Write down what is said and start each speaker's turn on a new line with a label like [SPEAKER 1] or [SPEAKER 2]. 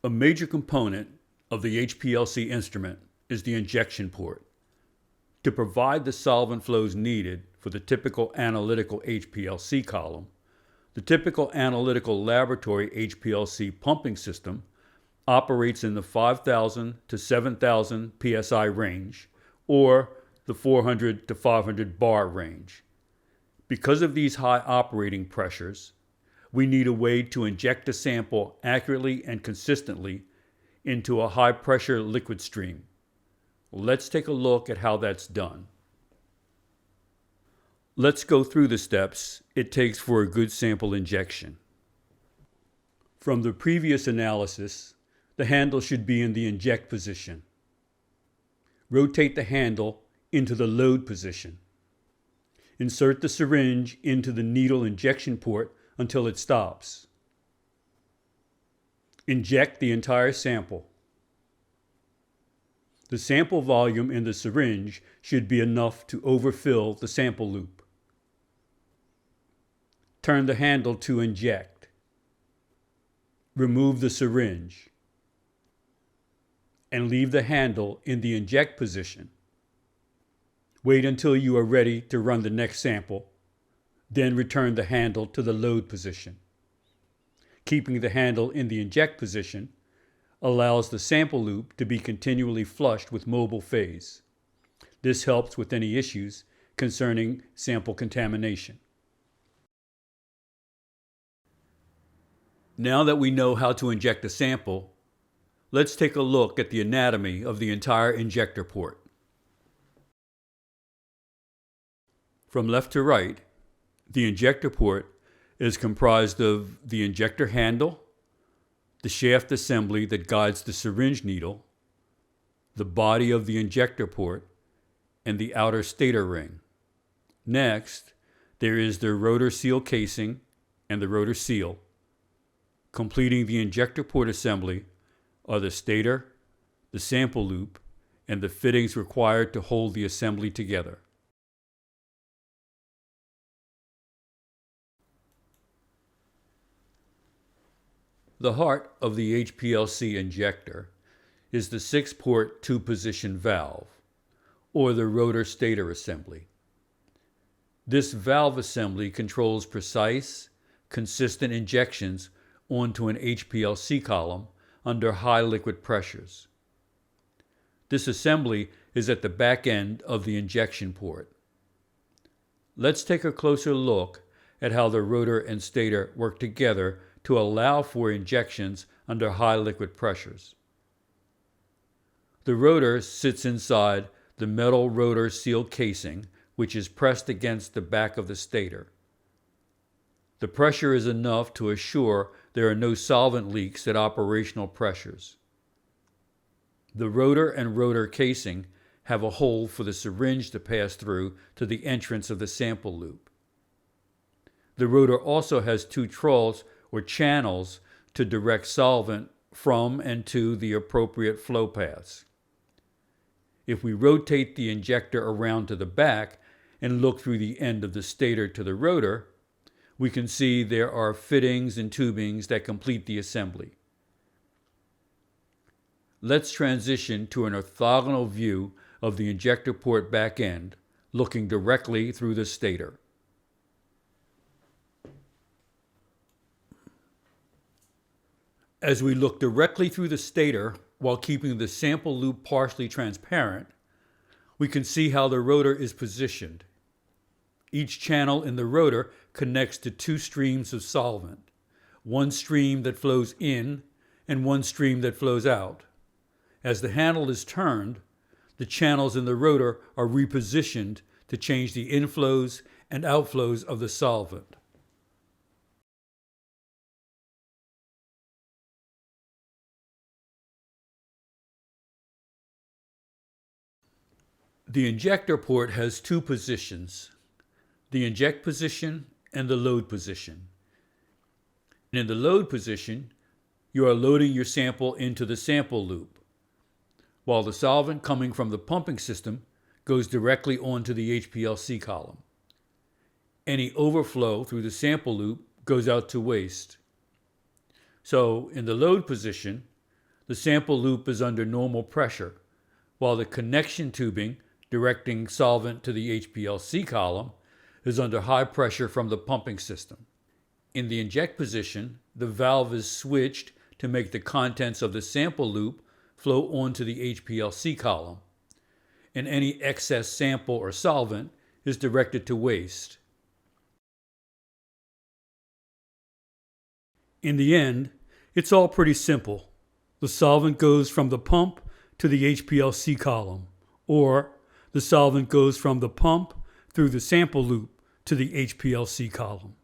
[SPEAKER 1] A major component of the HPLC instrument is the injection port. To provide the solvent flows needed for the typical analytical HPLC column, the typical analytical laboratory HPLC pumping system operates in the 5,000 to 7,000 psi range, or the 400 to 500 bar range. Because of these high operating pressures, we need a way to inject a sample accurately and consistently into a high-pressure liquid stream. Let's take a look at how that's done. Let's go through the steps it takes for a good sample injection. From the previous analysis, the handle should be in the inject position. Rotate the handle into the load position. Insert the syringe into the needle injection port until it stops. Inject the entire sample. The sample volume in the syringe should be enough to overfill the sample loop. Turn the handle to inject. Remove the syringe and leave the handle in the inject position. Wait until you are ready to run the next sample, then return the handle to the load position. Keeping the handle in the inject position allows the sample loop to be continually flushed with mobile phase. This helps with any issues concerning sample contamination. Now that we know how to inject a sample, let's take a look at the anatomy of the entire injector port. From left to right, the injector port is comprised of the injector handle, the shaft assembly that guides the syringe needle, the body of the injector port, and the outer stator ring. Next, there is the rotor seal casing and the rotor seal. Completing the injector port assembly are the stator, the sample loop, and the fittings required to hold the assembly together. The heart of the HPLC injector is the 6-port 2-position valve, or the rotor-stator assembly. This valve assembly controls precise, consistent injections onto an HPLC column under high liquid pressures. This assembly is at the back end of the injection port. Let's take a closer look at how the rotor and stator work together to allow for injections under high liquid pressures. The rotor sits inside the metal rotor seal casing, which is pressed against the back of the stator. The pressure is enough to assure there are no solvent leaks at operational pressures. The rotor and rotor casing have a hole for the syringe to pass through to the entrance of the sample loop. The rotor also has 2 troughs or channels to direct solvent from and to the appropriate flow paths. If we rotate the injector around to the back and look through the end of the stator to the rotor, we can see there are fittings and tubings that complete the assembly. Let's transition to an orthogonal view of the injector port back end, looking directly through the stator. As we look directly through the stator while keeping the sample loop partially transparent, we can see how the rotor is positioned. Each channel in the rotor connects to 2 streams of solvent, one stream that flows in and one stream that flows out. As the handle is turned, the channels in the rotor are repositioned to change the inflows and outflows of the solvent. The injector port has 2 positions, the inject position and the load position. In the load position, you are loading your sample into the sample loop, while the solvent coming from the pumping system goes directly onto the HPLC column. Any overflow through the sample loop goes out to waste. So in the load position, the sample loop is under normal pressure, while the connection tubing directing solvent to the HPLC column is under high pressure from the pumping system. In the inject position, the valve is switched to make the contents of the sample loop flow onto the HPLC column, and any excess sample or solvent is directed to waste. In the end, it's all pretty simple. The solvent goes from the pump to the HPLC column, or the solvent goes from the pump through the sample loop to the HPLC column.